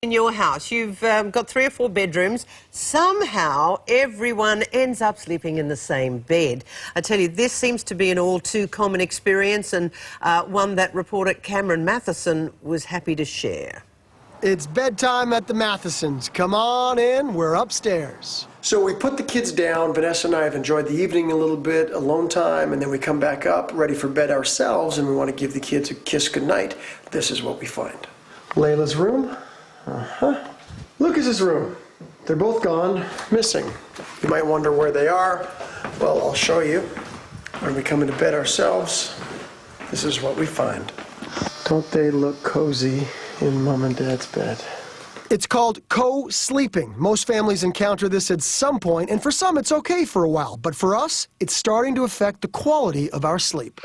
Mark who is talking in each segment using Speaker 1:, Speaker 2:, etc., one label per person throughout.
Speaker 1: In your house, you've got 3 or 4 bedrooms. Somehow, everyone ends up sleeping in the same bed. I tell you, this seems to be an all too common experience, and one that reporter Cameron Matheson was happy to share.
Speaker 2: It's bedtime at the Mathesons. Come on in, we're upstairs. So we put the kids down. Vanessa and I have enjoyed the evening a little bit, alone time, and then we come back up, ready for bed ourselves, and we want to give the kids a kiss goodnight. This is what we find. Layla's room. Lucas's room. They're both gone, missing. You might wonder where they are. Well, I'll show you. When we come into bed ourselves, this is what we find. Don't they look cozy in Mom and Dad's bed? It's called co-sleeping. Most families encounter this at some point, and for some it's okay for a while. But for us, it's starting to affect the quality of our sleep.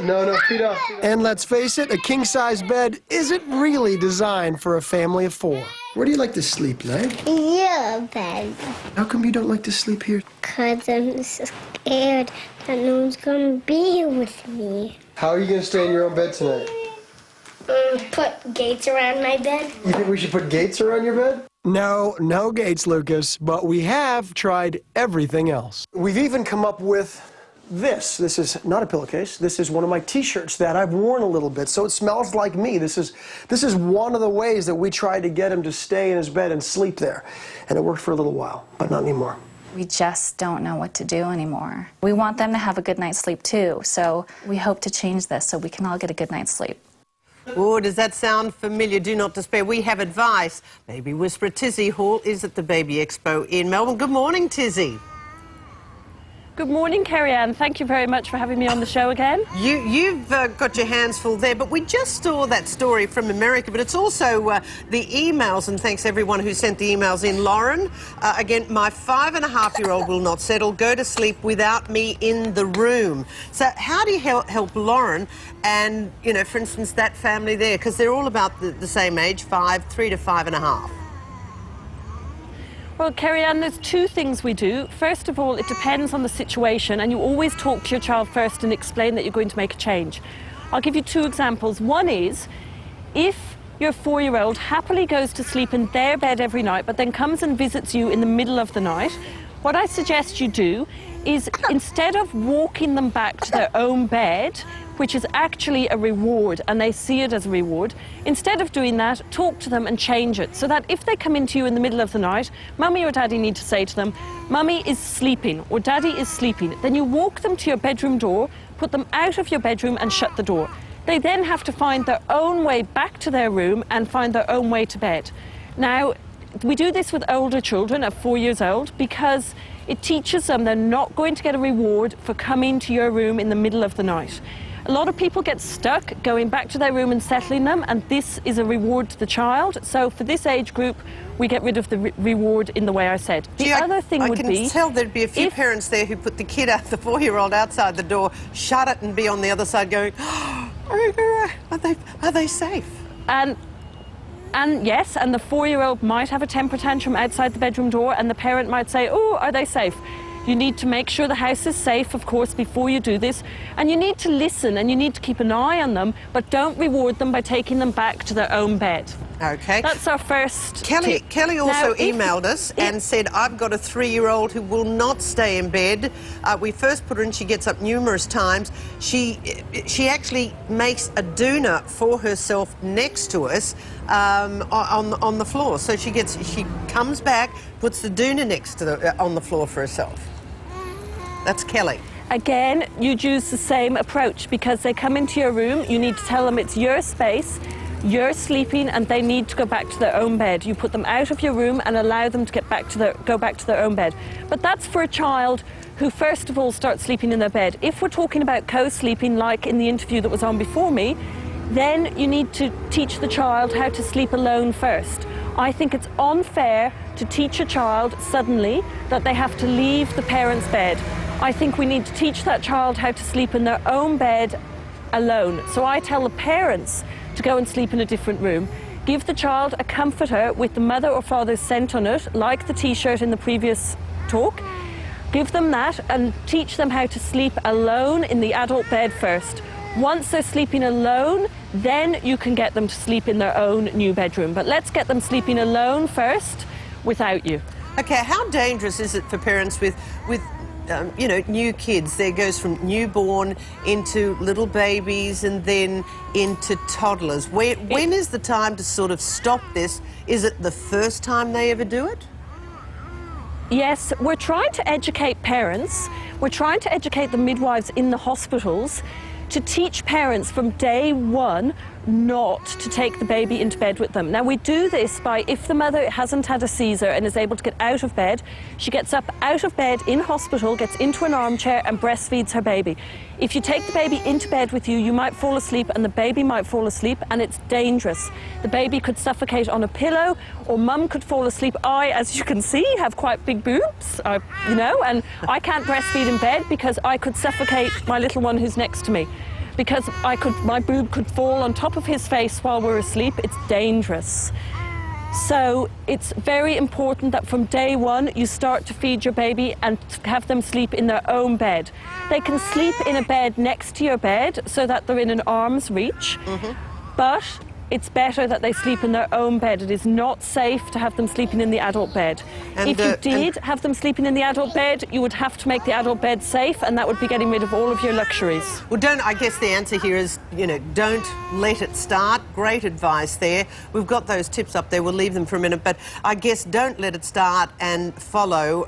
Speaker 2: No, feet up. And let's face it, a king-size bed isn't really designed for a family of 4. Where do you like to sleep, Lay?
Speaker 3: Your bed.
Speaker 2: How come you don't like to sleep here?
Speaker 3: Because I'm scared that no one's going to be with me.
Speaker 2: How are you going to stay in your own bed tonight?
Speaker 3: Put gates around my bed.
Speaker 2: You think we should put gates around your bed? No gates, Lucas, but we have tried everything else. We've even come up with this. This is not a pillowcase. This is one of my t-shirts that I've worn a little bit, so it smells like me. This is one of the ways that we tried to get him to stay in his bed and sleep there. And it worked for a little while, but not anymore.
Speaker 4: We just don't know what to do anymore. We want them to have a good night's sleep too, so we hope to change this so we can all get a good night's sleep.
Speaker 1: Oh, does that sound familiar? Do not despair. We have advice. Baby Whisperer Tizzie Hall is at the Baby Expo in Melbourne. Good morning, Tizzie.
Speaker 5: Good morning, Kerri Ann. Thank you very much for having me on the show again.
Speaker 1: You've got your hands full there, but we just saw that story from America, but it's also the emails, and thanks everyone who sent the emails in. Lauren, again, my 5-and-a-half-year-old will not settle, go to sleep without me in the room. So how do you help Lauren and, you know, for instance, that family there, because they're all about the same age, 3 to 5.5?
Speaker 5: Well, Kerri Ann, there's 2 things we do. First of all, it depends on the situation, and you always talk to your child first and explain that you're going to make a change. I'll give you 2 examples. One is, if your 4-year-old happily goes to sleep in their bed every night, but then comes and visits you in the middle of the night, what I suggest you do is, instead of walking them back to their own bed, which is actually a reward, and they see it as a reward, instead of doing that, talk to them and change it, so that if they come into you in the middle of the night, Mummy or Daddy need to say to them, Mummy is sleeping, or Daddy is sleeping. Then you walk them to your bedroom door, put them out of your bedroom and shut the door. They then have to find their own way back to their room and find their own way to bed. Now, we do this with older children at 4 years old because it teaches them they're not going to get a reward for coming to your room in the middle of the night. A lot of people get stuck going back to their room and settling them, and this is a reward to the child. So for this age group, we get rid of the reward in the way I said. The other thing would be... I can tell there'd be a few parents there who put the kid out, the 4-year-old outside the door, shut it and be on the other side going, oh, are they safe? And yes, and the 4-year-old might have a temper tantrum outside the bedroom door, and the parent might say, oh, are they safe? You need to make sure the house is safe, of course, before you do this. And you need to listen and you need to keep an eye on them, but don't reward them by taking them back to their own bed.
Speaker 1: Okay.
Speaker 5: That's our first tip.
Speaker 1: Kelly also emailed us and said, I've got a 3-year-old who will not stay in bed. We first put her in, she gets up numerous times. She actually makes a doona for herself next to us on the floor. So she comes back, puts the doona next to on the floor for herself. That's Kelly.
Speaker 5: Again, you'd use the same approach because they come into your room, you need to tell them it's your space, you're sleeping, and they need to go back to their own bed. You put them out of your room and allow them to go back to their own bed. But that's for a child who first of all starts sleeping in their bed. If we're talking about co-sleeping, like in the interview that was on before me, then you need to teach the child how to sleep alone first. I think it's unfair to teach a child suddenly that they have to leave the parent's bed. I think we need to teach that child how to sleep in their own bed alone. So I tell the parents to go and sleep in a different room. Give the child a comforter with the mother or father's scent on it, like the t-shirt in the previous talk. Give them that and teach them how to sleep alone in the adult bed first. Once they're sleeping alone, then you can get them to sleep in their own new bedroom. But let's get them sleeping alone first, without you.
Speaker 1: Okay, how dangerous is it for parents with you know, new kids? There goes from newborn into little babies and then into toddlers. When is the time to sort of stop this? Is it the first time they ever do it?
Speaker 5: Yes, we're trying to educate parents. We're trying to educate the midwives in the hospitals to teach parents from day one not to take the baby into bed with them. Now, we do this by, if the mother hasn't had a Caesar and is able to get out of bed, she gets up out of bed in hospital, gets into an armchair and breastfeeds her baby. If you take the baby into bed with you, you might fall asleep and the baby might fall asleep, and it's dangerous. The baby could suffocate on a pillow, or mum could fall asleep. I, as you can see, have quite big boobs, you know, and I can't breastfeed in bed because I could suffocate my little one who's next to me. Because my boob could fall on top of his face while we're asleep. It's dangerous. So it's very important that from day one you start to feed your baby and have them sleep in their own bed. They can sleep in a bed next to your bed so that they're in an arm's reach, but it's better that they sleep in their own bed. It is not safe to have them sleeping in the adult bed.
Speaker 1: And,
Speaker 5: if you did have them sleeping in the adult bed, you would have to make the adult bed safe, and that would be getting rid of all of your luxuries.
Speaker 1: Well, I guess the answer here is, you know, don't let it start. Great advice there. We've got those tips up there. We'll leave them for a minute. But I guess don't let it start, and follow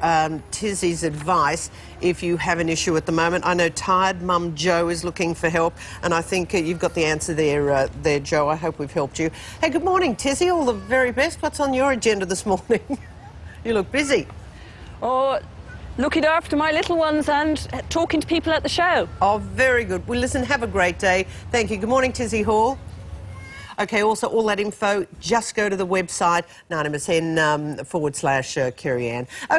Speaker 1: Tizzie's advice if you have an issue at the moment. I know tired mum Jo is looking for help, and I think you've got the answer there, Jo. I hope we've helped you. Hey, good morning, Tizzie. All the very best. What's on your agenda this morning? You look busy.
Speaker 5: Oh, looking after my little ones and talking to people at the show.
Speaker 1: Oh, very good. Well, listen, have a great day. Thank you. Good morning, Tizzie Hall. Okay, also all that info, just go to the website, 9MSN /Kerri Ann. Okay.